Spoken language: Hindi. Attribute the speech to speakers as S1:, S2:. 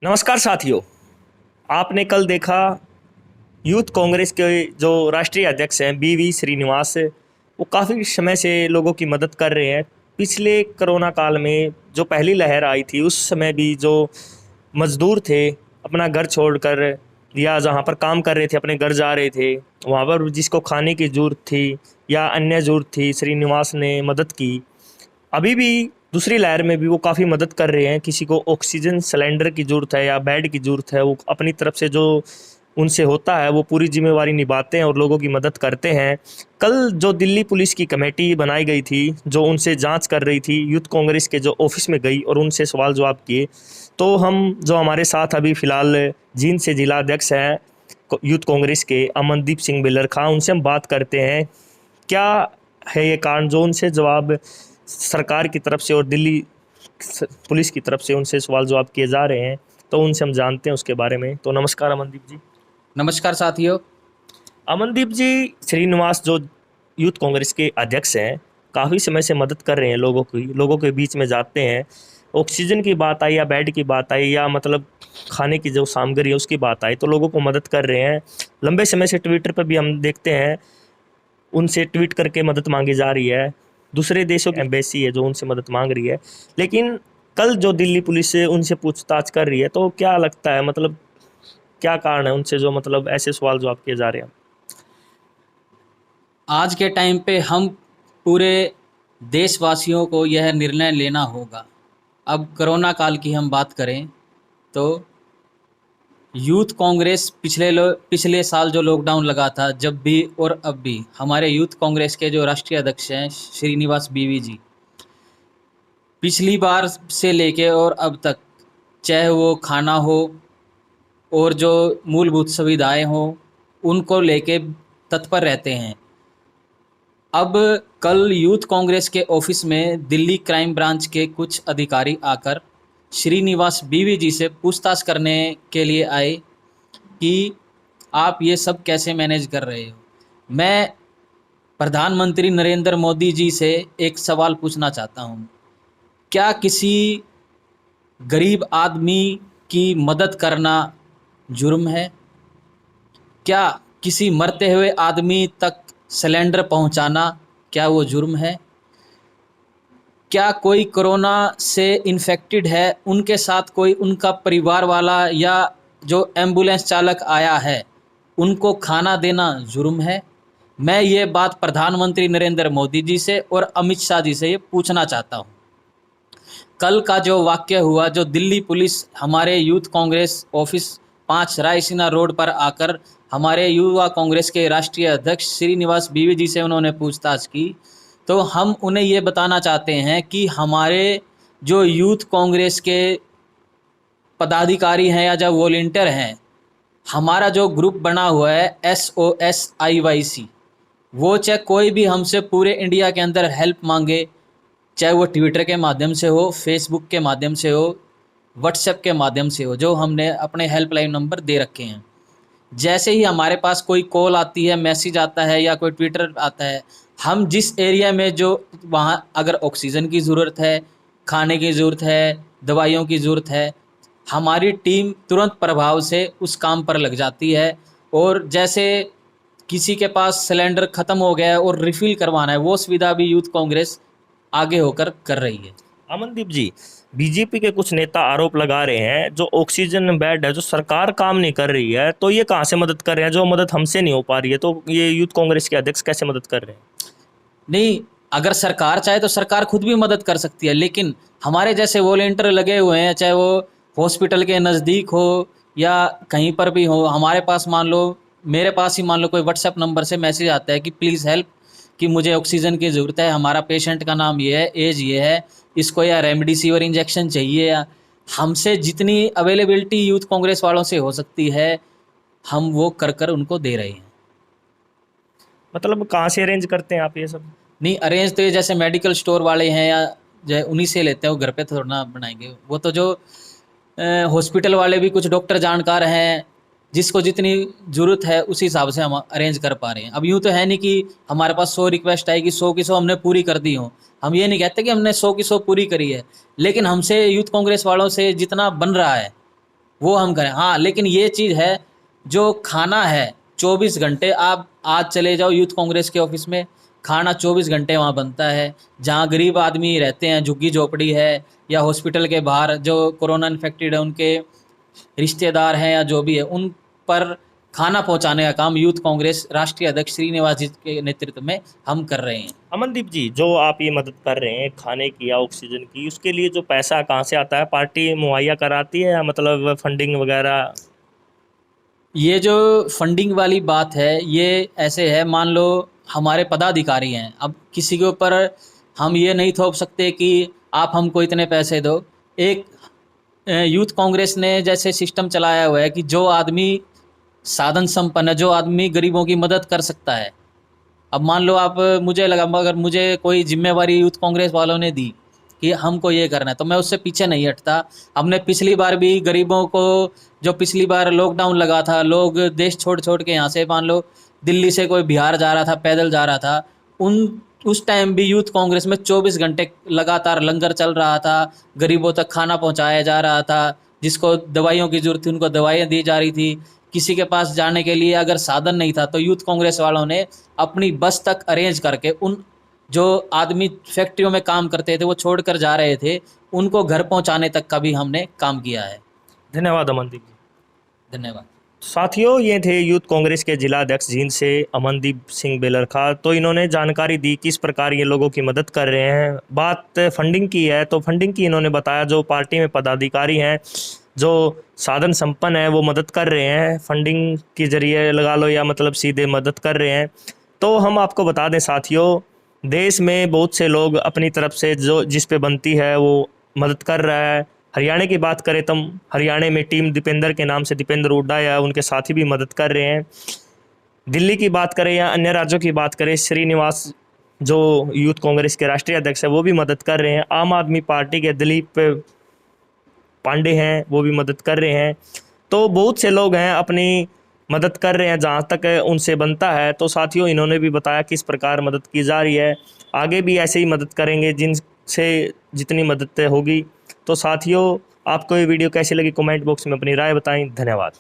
S1: नमस्कार साथियों। आपने कल देखा यूथ कांग्रेस के जो राष्ट्रीय अध्यक्ष हैं बीवी श्रीनिवास, वो काफ़ी समय से लोगों की मदद कर रहे हैं। पिछले कोरोना काल में जो पहली लहर आई थी उस समय भी जो मजदूर थे अपना घर छोड़कर या जहाँ पर काम कर रहे थे अपने घर जा रहे थे, वहाँ पर जिसको खाने की ज़रूरत थी या अन्य ज़रूरत थी, श्रीनिवास ने मदद की। अभी भी दूसरी लहर में भी वो काफ़ी मदद कर रहे हैं। किसी को ऑक्सीजन सिलेंडर की ज़रूरत है या बेड की ज़रूरत है, वो अपनी तरफ से जो उनसे होता है वो पूरी जिम्मेवारी निभाते हैं और लोगों की मदद करते हैं। कल जो दिल्ली पुलिस की कमेटी बनाई गई थी जो उनसे जांच कर रही थी, यूथ कांग्रेस के जो ऑफिस में गई और उनसे सवाल जवाब किए। तो हम जो हमारे साथ अभी फ़िलहाल जींद से जिला अध्यक्ष हैं यूथ कांग्रेस के अमनदीप सिंह बिल्लर खां, उनसे हम बात करते हैं क्या है ये कारण जो उनसे जवाब सरकार की तरफ से और दिल्ली पुलिस की तरफ से उनसे सवाल जवाब किए जा रहे हैं। तो उनसे हम जानते हैं उसके बारे में। तो नमस्कार अमनदीप जी।
S2: नमस्कार साथियों।
S1: अमनदीप जी, श्रीनिवास जो यूथ कांग्रेस के अध्यक्ष हैं, काफ़ी समय से मदद कर रहे हैं लोगों के बीच में जाते हैं। ऑक्सीजन की बात आई या बेड की बात आई या मतलब खाने की जो सामग्री है उसकी बात आई, तो लोगों को मदद कर रहे हैं। लंबे समय से ट्विटर पर भी हम देखते हैं उनसे ट्वीट करके मदद मांगी जा रही है। दूसरे देशों की एम्बेसी है जो उनसे मदद मांग रही है। लेकिन कल जो दिल्ली पुलिस से उनसे पूछताछ कर रही है, तो क्या लगता है मतलब क्या कारण है उनसे जो मतलब ऐसे सवाल जवाब किए जा रहे हैं?
S2: आज के टाइम पे हम पूरे देशवासियों को यह निर्णय लेना होगा। अब कोरोना काल की हम बात करें तो यूथ कांग्रेस पिछले साल जो लॉकडाउन लगा था, जब भी और अब भी हमारे यूथ कांग्रेस के जो राष्ट्रीय अध्यक्ष हैं श्रीनिवास बीवी जी, पिछली बार से लेके और अब तक, चाहे वो खाना हो और जो मूलभूत सुविधाएं हों, उनको लेके तत्पर रहते हैं। अब कल यूथ कांग्रेस के ऑफिस में दिल्ली क्राइम ब्रांच के कुछ अधिकारी आकर श्रीनिवास बीवी जी से पूछताछ करने के लिए आए कि आप ये सब कैसे मैनेज कर रहे हो। मैं प्रधानमंत्री नरेंद्र मोदी जी से एक सवाल पूछना चाहता हूँ, क्या किसी गरीब आदमी की मदद करना जुर्म है? क्या किसी मरते हुए आदमी तक सिलेंडर पहुंचाना, क्या वो जुर्म है? क्या कोई कोरोना से इन्फेक्टेड है, उनके साथ कोई उनका परिवार वाला या जो एम्बुलेंस चालक आया है, उनको खाना देना जुर्म है? मैं ये बात प्रधानमंत्री नरेंद्र मोदी जी से और अमित शाह जी से ये पूछना चाहता हूँ। कल का जो वाक़या हुआ, जो दिल्ली पुलिस हमारे youth Congress office 5 Raisina road पर आकर हमारे युवा कांग्रेस के राष्ट्रीय अध्यक्ष श्रीनिवास बीवी जी से उन्होंने पूछताछ की, तो हम उन्हें ये बताना चाहते हैं कि हमारे जो यूथ कांग्रेस के पदाधिकारी हैं या जो वॉलंटियर हैं, हमारा जो ग्रुप बना हुआ है SOSIYC, वो चाहे कोई भी हमसे पूरे इंडिया के अंदर हेल्प मांगे, चाहे वो ट्विटर के माध्यम से हो, फेसबुक के माध्यम से हो, व्हाट्सएप के माध्यम से हो, जो हमने अपने हेल्पलाइन नंबर दे रखे हैं। जैसे ही हमारे पास कोई कॉल आती है, मैसेज आता है या कोई ट्विटर आता है, हम जिस एरिया में जो वहाँ अगर ऑक्सीजन की ज़रूरत है, खाने की ज़रूरत है, दवाइयों की ज़रूरत है, हमारी टीम तुरंत प्रभाव से उस काम पर लग जाती है। और जैसे किसी के पास सिलेंडर ख़त्म हो गया है और रिफ़िल करवाना है, वो सुविधा भी यूथ कांग्रेस आगे होकर कर रही है।
S1: अमनदीप जी, बीजेपी के कुछ नेता आरोप लगा रहे हैं जो ऑक्सीजन बेड है जो सरकार काम नहीं कर रही है, तो ये कहाँ से मदद कर रहे हैं? जो मदद हमसे नहीं हो पा रही है, तो ये यूथ कांग्रेस के अध्यक्ष कैसे मदद कर रहे हैं?
S2: नहीं, अगर सरकार चाहे तो सरकार खुद भी मदद कर सकती है, लेकिन हमारे जैसे वॉलेंटियर लगे हुए हैं, चाहे वो हॉस्पिटल के नज़दीक हो या कहीं पर भी हो। हमारे पास मान लो, मेरे पास ही मान लो कोई व्हाट्सएप नंबर से मैसेज आता है कि प्लीज़ हेल्प, कि मुझे ऑक्सीजन की ज़रूरत है, हमारा पेशेंट का नाम ये है, एज ये है, इसको या रेमडेसिविर इंजेक्शन चाहिए, या हमसे जितनी अवेलेबिलिटी यूथ कांग्रेस वालों से हो सकती है, हम वो कर कर उनको दे रहे हैं।
S1: मतलब कहाँ से अरेंज करते हैं आप ये सब?
S2: नहीं, अरेंज तो ये जैसे मेडिकल स्टोर वाले हैं या जो उन्हीं से लेते हैं, वो घर पे थोड़ा ना बनाएंगे। वो तो जो हॉस्पिटल वाले भी कुछ डॉक्टर जानकार हैं, जिसको जितनी ज़रूरत है उसी हिसाब से हम अरेंज कर पा रहे हैं। अब यूँ तो है नहीं कि हमारे पास 100 रिक्वेस्ट आएगी, 100 की 100 हमने पूरी कर दी हो। हम ये नहीं कहते कि हमने 100 की 100 पूरी करी है, लेकिन हमसे यूथ कांग्रेस वालों से जितना बन रहा है वो हम करें। हाँ, लेकिन ये चीज़ है, जो खाना है 24 घंटे, आप आज चले जाओ यूथ कांग्रेस के ऑफिस में, खाना 24 घंटे वहाँ बनता है। जहाँ गरीब आदमी रहते हैं, झुग्गी झोपड़ी है, या हॉस्पिटल के बाहर जो कोरोना इन्फेक्टेड है उनके रिश्तेदार हैं या जो भी है, उन पर खाना पहुंचाने का काम यूथ कांग्रेस राष्ट्रीय अध्यक्ष श्रीनिवास जी के नेतृत्व में हम कर रहे हैं।
S1: अमनदीप जी, जो आप ये मदद कर रहे हैं खाने की या ऑक्सीजन की, उसके लिए जो पैसा कहाँ से आता है? पार्टी मुहैया कराती है या मतलब फंडिंग वगैरह?
S2: ये जो फंडिंग वाली बात है, ये ऐसे है, मान लो हमारे पदाधिकारी हैं, अब किसी के ऊपर हम ये नहीं थोप सकते कि आप हमको इतने पैसे दो। एक यूथ कांग्रेस ने जैसे सिस्टम चलाया हुआ है कि जो आदमी साधन संपन्न है, जो आदमी गरीबों की मदद कर सकता है, अब मान लो आप, मुझे लगा अगर मुझे कोई जिम्मेवारी यूथ कांग्रेस वालों ने दी कि हमको ये करना है, तो मैं उससे पीछे नहीं हटता। हमने पिछली बार भी गरीबों को, जो पिछली बार लॉकडाउन लगा था, लोग देश छोड़ छोड़ के यहाँ से, मान लो दिल्ली से कोई बिहार जा रहा था, पैदल जा रहा था, उस टाइम भी यूथ कांग्रेस में 24 घंटे लगातार लंगर चल रहा था, गरीबों तक खाना पहुँचाया जा रहा था, जिसको दवाइयों की जरूरत थी उनको दवाइयाँ दी जा रही थी। किसी के पास जाने के लिए अगर साधन नहीं था तो यूथ कांग्रेस वालों ने अपनी बस तक अरेंज करके, उन जो आदमी फैक्ट्रियों में काम करते थे, वो छोड़कर जा रहे थे, उनको घर पहुंचाने तक का भी हमने काम किया है।
S1: धन्यवाद अमनदीप जी।
S2: धन्यवाद।
S1: साथियों, ये थे यूथ कांग्रेस के जिला अध्यक्ष जींद से अमनदीप सिंह बेलरखा। तो इन्होंने जानकारी दी किस प्रकार ये लोगों की मदद कर रहे हैं। बात फंडिंग की है तो फंडिंग की इन्होंने बताया, जो पार्टी में पदाधिकारी हैं, जो साधन संपन्न है, वो मदद कर रहे हैं फंडिंग के जरिए लगा लो या मतलब सीधे मदद कर रहे हैं। तो हम आपको बता दें साथियों, देश में बहुत से लोग अपनी तरफ से जो जिस पे बनती है वो मदद कर रहा है। हरियाणा की बात करें तो हरियाणा में टीम दीपेंद्र के नाम से दीपेंद्र हुड्डा या उनके साथी भी मदद कर रहे हैं। दिल्ली की बात करें या अन्य राज्यों की बात करें, श्रीनिवास जो यूथ कांग्रेस के राष्ट्रीय अध्यक्ष है वो भी मदद कर रहे हैं। आम आदमी पार्टी के दिलीप पांडे हैं, वो भी मदद कर रहे हैं। तो बहुत से लोग हैं अपनी मदद कर रहे हैं जहाँ तक उनसे बनता है। तो साथियों, इन्होंने भी बताया किस प्रकार मदद की जा रही है। आगे भी ऐसे ही मदद करेंगे जिनसे जितनी मदद होगी। तो साथियों, आपको ये वीडियो कैसी लगी कमेंट बॉक्स में अपनी राय बताएं। धन्यवाद।